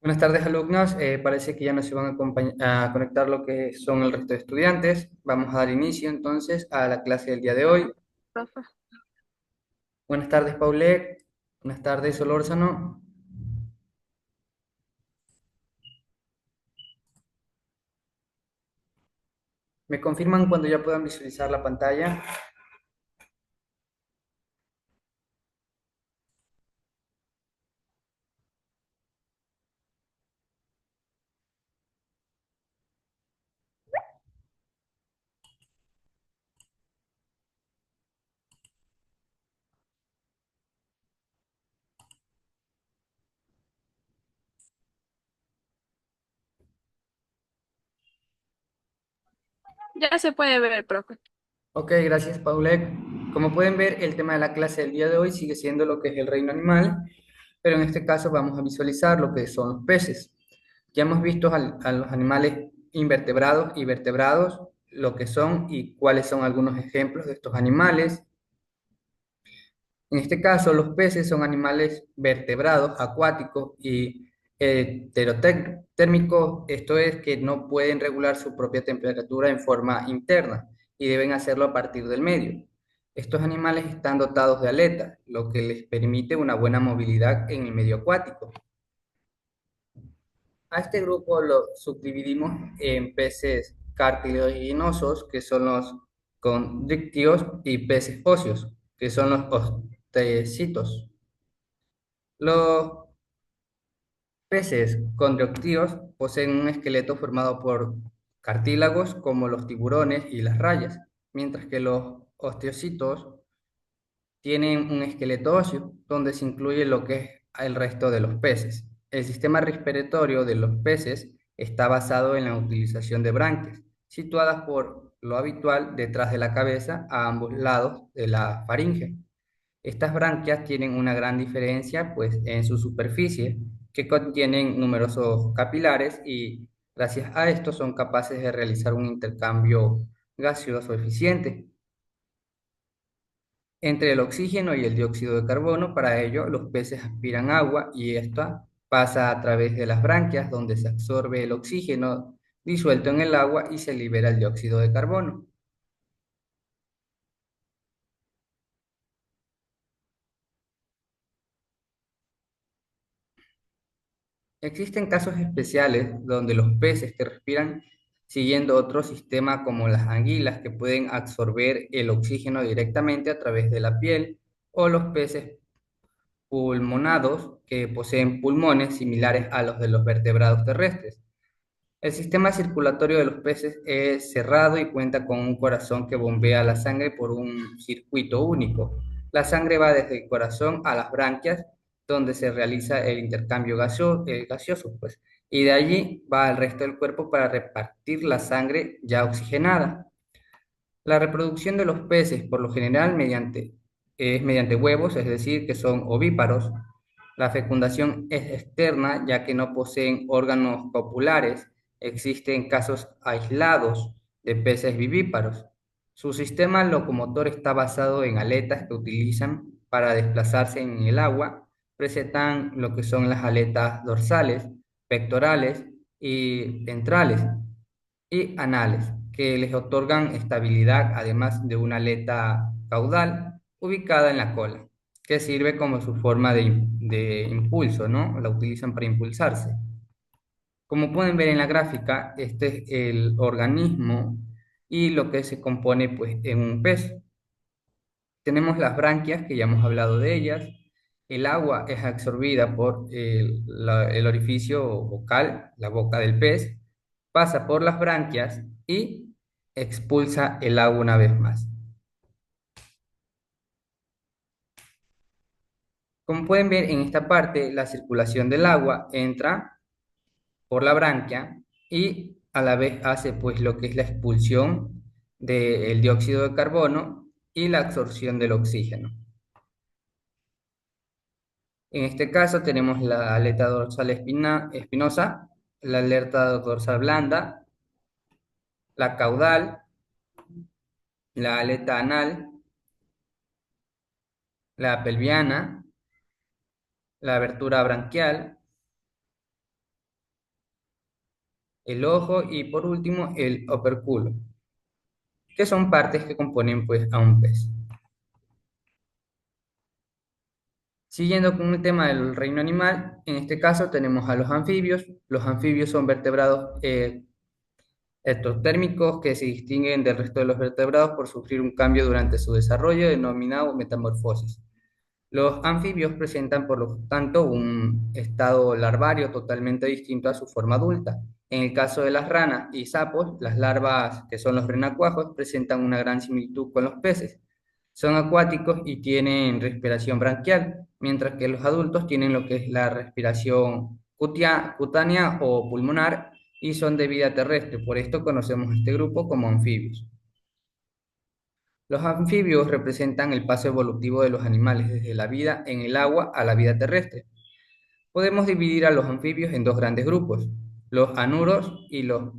Buenas tardes, alumnos. Parece que ya nos iban a conectar lo que son el resto de estudiantes. Vamos a dar inicio entonces a la clase del día de hoy. Profe. Buenas tardes, Paulet. Buenas tardes, Solórzano. ¿Me confirman cuando ya puedan visualizar la pantalla? Ya se puede ver, profe. Ok, gracias, Paulet. Como pueden ver, el tema de la clase del día de hoy sigue siendo lo que es el reino animal, pero en este caso vamos a visualizar lo que son los peces. Ya hemos visto a los animales invertebrados y vertebrados, lo que son y cuáles son algunos ejemplos de estos animales. En este caso, los peces son animales vertebrados, acuáticos y heterotérmicos, esto es que no pueden regular su propia temperatura en forma interna y deben hacerlo a partir del medio. Estos animales están dotados de aletas, lo que les permite una buena movilidad en el medio acuático. A este grupo lo subdividimos en peces cartilaginosos, que son los condrictios, y peces óseos, que son los ostecitos. Los peces condrictios poseen un esqueleto formado por cartílagos como los tiburones y las rayas, mientras que los osteocitos tienen un esqueleto óseo donde se incluye lo que es el resto de los peces. El sistema respiratorio de los peces está basado en la utilización de branquias, situadas por lo habitual detrás de la cabeza a ambos lados de la faringe. Estas branquias tienen una gran diferencia pues, en su superficie, que contienen numerosos capilares y gracias a esto son capaces de realizar un intercambio gaseoso eficiente entre el oxígeno y el dióxido de carbono. Para ello, los peces aspiran agua y esta pasa a través de las branquias, donde se absorbe el oxígeno disuelto en el agua y se libera el dióxido de carbono. Existen casos especiales donde los peces que respiran siguiendo otro sistema como las anguilas que pueden absorber el oxígeno directamente a través de la piel o los peces pulmonados que poseen pulmones similares a los de los vertebrados terrestres. El sistema circulatorio de los peces es cerrado y cuenta con un corazón que bombea la sangre por un circuito único. La sangre va desde el corazón a las branquias, donde se realiza el intercambio gaseoso, pues, y de allí va al resto del cuerpo para repartir la sangre ya oxigenada. La reproducción de los peces, por lo general, es mediante huevos, es decir, que son ovíparos. La fecundación es externa, ya que no poseen órganos copulares. Existen casos aislados de peces vivíparos. Su sistema locomotor está basado en aletas que utilizan para desplazarse en el agua. Presentan lo que son las aletas dorsales, pectorales y ventrales y anales, que les otorgan estabilidad, además de una aleta caudal ubicada en la cola, que sirve como su forma de impulso, ¿no? La utilizan para impulsarse. Como pueden ver en la gráfica, este es el organismo y lo que se compone pues, en un pez. Tenemos las branquias, que ya hemos hablado de ellas. El agua es absorbida por el orificio vocal, la boca del pez, pasa por las branquias y expulsa el agua una vez más. Como pueden ver en esta parte, la circulación del agua entra por la branquia y a la vez hace pues lo que es la expulsión del dióxido de carbono y la absorción del oxígeno. En este caso tenemos la aleta dorsal espinosa, la aleta dorsal blanda, la caudal, la aleta anal, la pelviana, la abertura branquial, el ojo y por último el opérculo, que son partes que componen pues a un pez. Siguiendo con el tema del reino animal, en este caso tenemos a los anfibios. Los anfibios son vertebrados ectotérmicos que se distinguen del resto de los vertebrados por sufrir un cambio durante su desarrollo denominado metamorfosis. Los anfibios presentan, por lo tanto, un estado larvario totalmente distinto a su forma adulta. En el caso de las ranas y sapos, las larvas, que son los renacuajos, presentan una gran similitud con los peces. Son acuáticos y tienen respiración branquial, mientras que los adultos tienen lo que es la respiración cutánea o pulmonar y son de vida terrestre. Por esto conocemos a este grupo como anfibios. Los anfibios representan el paso evolutivo de los animales desde la vida en el agua a la vida terrestre. Podemos dividir a los anfibios en dos grandes grupos, los anuros y los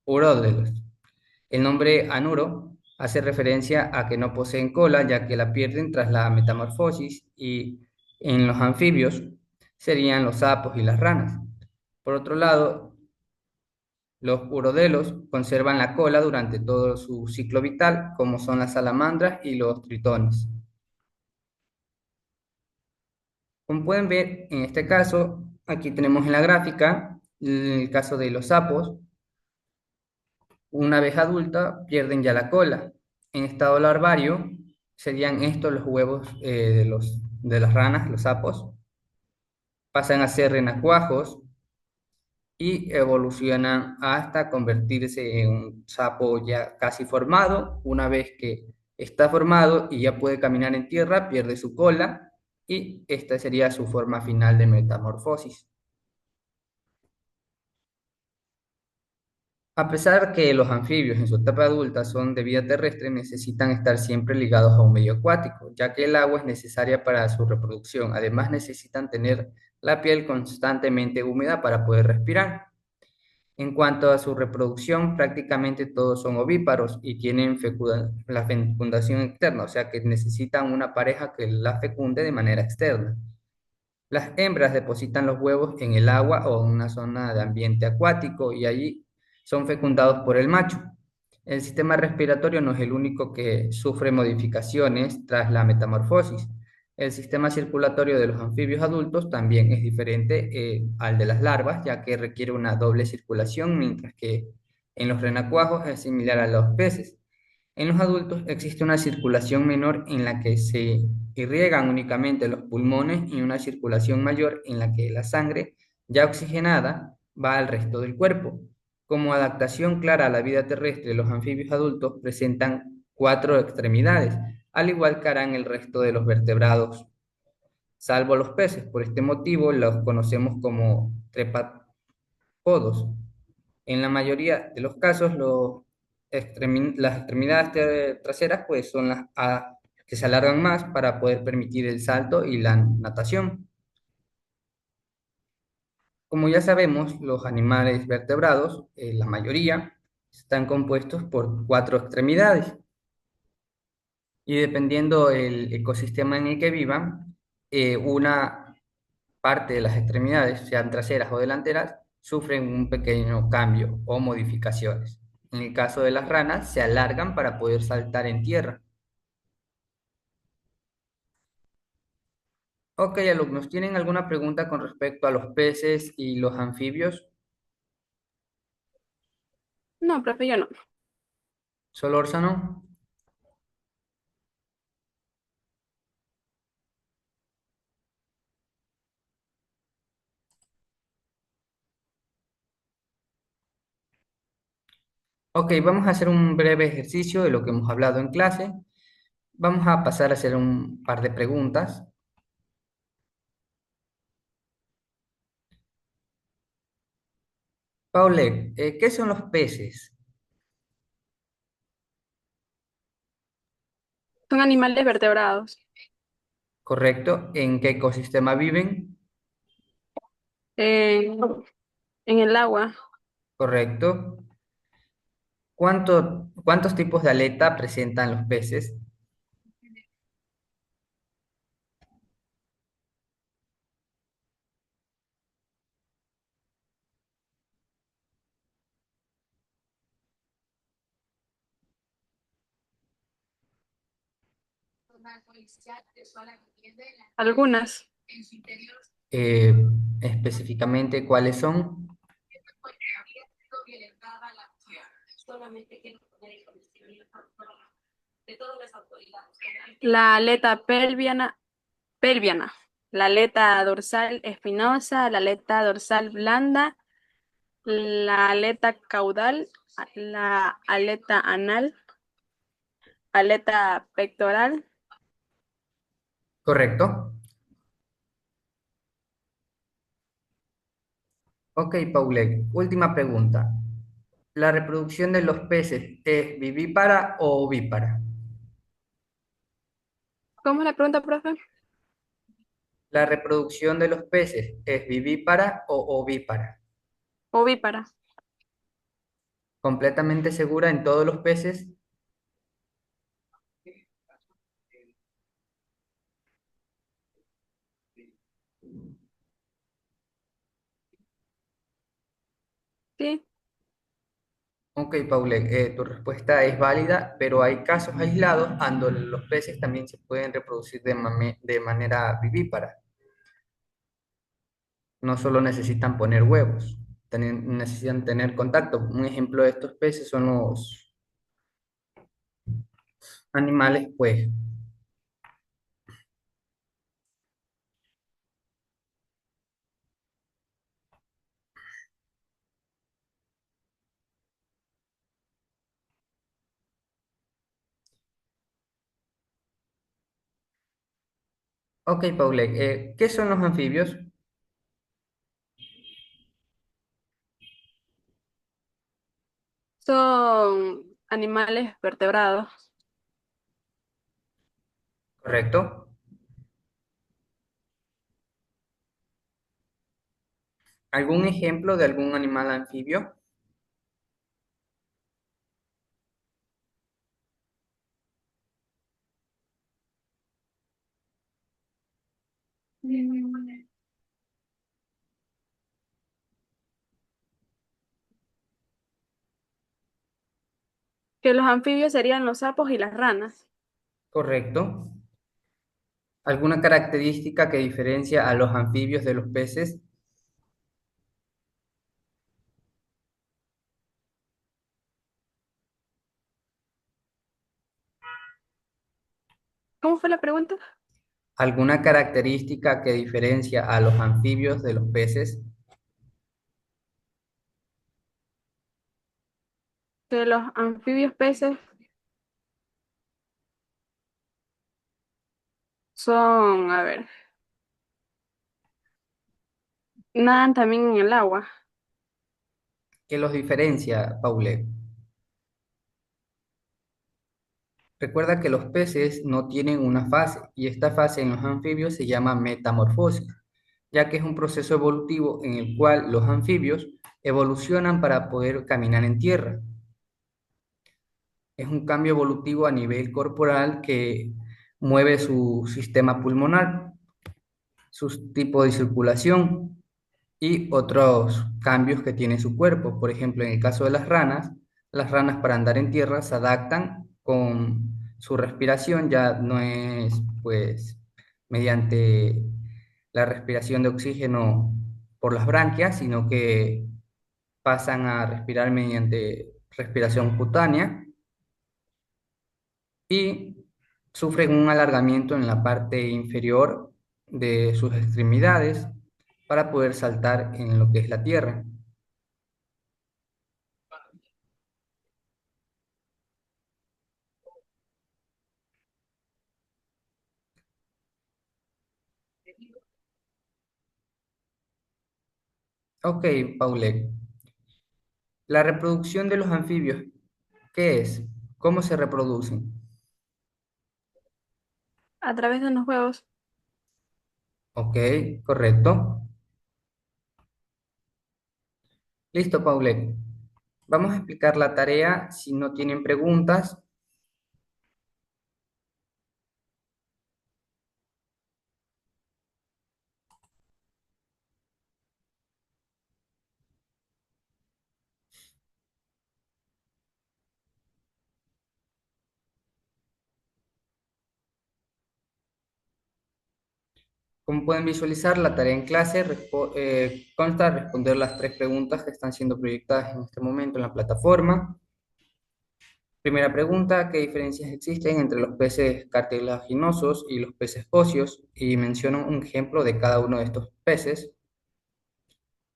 uródelos. El nombre anuro hace referencia a que no poseen cola, ya que la pierden tras la metamorfosis, y en los anfibios serían los sapos y las ranas. Por otro lado, los urodelos conservan la cola durante todo su ciclo vital, como son las salamandras y los tritones. Como pueden ver, en este caso, aquí tenemos en la gráfica el caso de los sapos. Una vez adulta, pierden ya la cola. En estado larvario, serían estos los huevos de las ranas, los sapos. Pasan a ser renacuajos y evolucionan hasta convertirse en un sapo ya casi formado. Una vez que está formado y ya puede caminar en tierra, pierde su cola y esta sería su forma final de metamorfosis. A pesar que los anfibios en su etapa adulta son de vida terrestre, necesitan estar siempre ligados a un medio acuático, ya que el agua es necesaria para su reproducción. Además, necesitan tener la piel constantemente húmeda para poder respirar. En cuanto a su reproducción, prácticamente todos son ovíparos y tienen la fecundación externa, o sea que necesitan una pareja que la fecunde de manera externa. Las hembras depositan los huevos en el agua o en una zona de ambiente acuático y allí son fecundados por el macho. El sistema respiratorio no es el único que sufre modificaciones tras la metamorfosis. El sistema circulatorio de los anfibios adultos también es diferente al de las larvas, ya que requiere una doble circulación, mientras que en los renacuajos es similar a los peces. En los adultos existe una circulación menor en la que se irrigan únicamente los pulmones y una circulación mayor en la que la sangre, ya oxigenada, va al resto del cuerpo. Como adaptación clara a la vida terrestre, los anfibios adultos presentan cuatro extremidades, al igual que harán el resto de los vertebrados, salvo los peces. Por este motivo los conocemos como trepapodos. En la mayoría de los casos, las extremidades traseras pues, son que se alargan más para poder permitir el salto y la natación. Como ya sabemos, los animales vertebrados, la mayoría, están compuestos por cuatro extremidades y dependiendo del ecosistema en el que vivan, una parte de las extremidades, sean traseras o delanteras, sufren un pequeño cambio o modificaciones. En el caso de las ranas, se alargan para poder saltar en tierra. Ok, alumnos, ¿tienen alguna pregunta con respecto a los peces y los anfibios? No, profe, yo no. Solórzano. Ok, vamos a hacer un breve ejercicio de lo que hemos hablado en clase. Vamos a pasar a hacer un par de preguntas. Paule, ¿qué son los peces? Son animales vertebrados. ¿Correcto? ¿En qué ecosistema viven? En, en el agua. ¿Correcto? ¿Cuántos tipos de aleta presentan los peces? Algunas. Eh, Específicamente, ¿cuáles son? La aleta pelviana, la aleta dorsal espinosa, la aleta dorsal blanda, la aleta caudal, la aleta anal, aleta pectoral. ¿Correcto? Ok, Paulette, última pregunta. ¿La reproducción de los peces es vivípara o ovípara? ¿Cómo es la pregunta, profe? ¿La reproducción de los peces es vivípara o ovípara? Ovípara. ¿Completamente segura en todos los peces? Sí. Ok, Paulette, tu respuesta es válida, pero hay casos aislados donde los peces también se pueden reproducir de manera vivípara. No solo necesitan poner huevos, necesitan tener contacto. Un ejemplo de estos peces son los animales, pues. Ok, Paulette, ¿qué son los anfibios? Son animales vertebrados. ¿Correcto? ¿Algún ejemplo de algún animal anfibio? Mm. Que los anfibios serían los sapos y las ranas. ¿Correcto? ¿Alguna característica que diferencia a los anfibios de los peces? ¿Cómo fue la pregunta? ¿Alguna característica que diferencia a los anfibios de los peces? Que los anfibios peces son, a ver, nadan también en el agua. ¿Qué los diferencia, Paulette? Recuerda que los peces no tienen una fase y esta fase en los anfibios se llama metamorfosis, ya que es un proceso evolutivo en el cual los anfibios evolucionan para poder caminar en tierra. Es un cambio evolutivo a nivel corporal que mueve su sistema pulmonar, su tipo de circulación y otros cambios que tiene su cuerpo. Por ejemplo, en el caso de las ranas para andar en tierra se adaptan con su respiración, ya no es pues mediante la respiración de oxígeno por las branquias, sino que pasan a respirar mediante respiración cutánea y sufren un alargamiento en la parte inferior de sus extremidades para poder saltar en lo que es la tierra. Ok, Paulette. La reproducción de los anfibios, ¿qué es? ¿Cómo se reproducen? A través de unos huevos. Ok, correcto. Listo, Paulette. Vamos a explicar la tarea. Si no tienen preguntas, Como pueden visualizar, la tarea en clase consta de responder las tres preguntas que están siendo proyectadas en este momento en la plataforma. Primera pregunta, ¿qué diferencias existen entre los peces cartilaginosos y los peces óseos? Y menciono un ejemplo de cada uno de estos peces.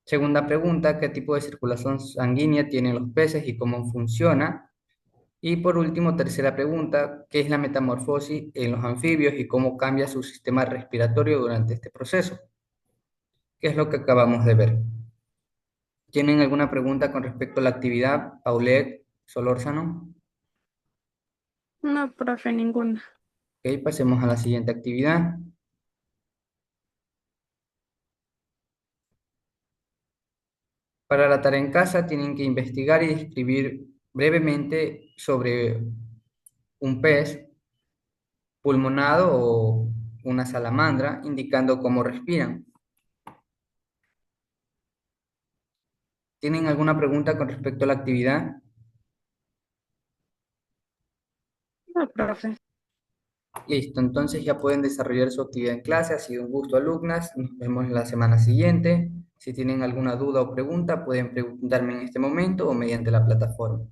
Segunda pregunta, ¿qué tipo de circulación sanguínea tienen los peces y cómo funciona? Y por último, tercera pregunta, ¿qué es la metamorfosis en los anfibios y cómo cambia su sistema respiratorio durante este proceso? ¿Qué es lo que acabamos de ver? ¿Tienen alguna pregunta con respecto a la actividad, Paulet, Solórzano? No, profe, ninguna. Ok, pasemos a la siguiente actividad. Para la tarea en casa tienen que investigar y describir brevemente sobre un pez pulmonado o una salamandra, indicando cómo respiran. ¿Tienen alguna pregunta con respecto a la actividad? No, profe. Listo, entonces ya pueden desarrollar su actividad en clase. Ha sido un gusto, alumnas. Nos vemos la semana siguiente. Si tienen alguna duda o pregunta, pueden preguntarme en este momento o mediante la plataforma.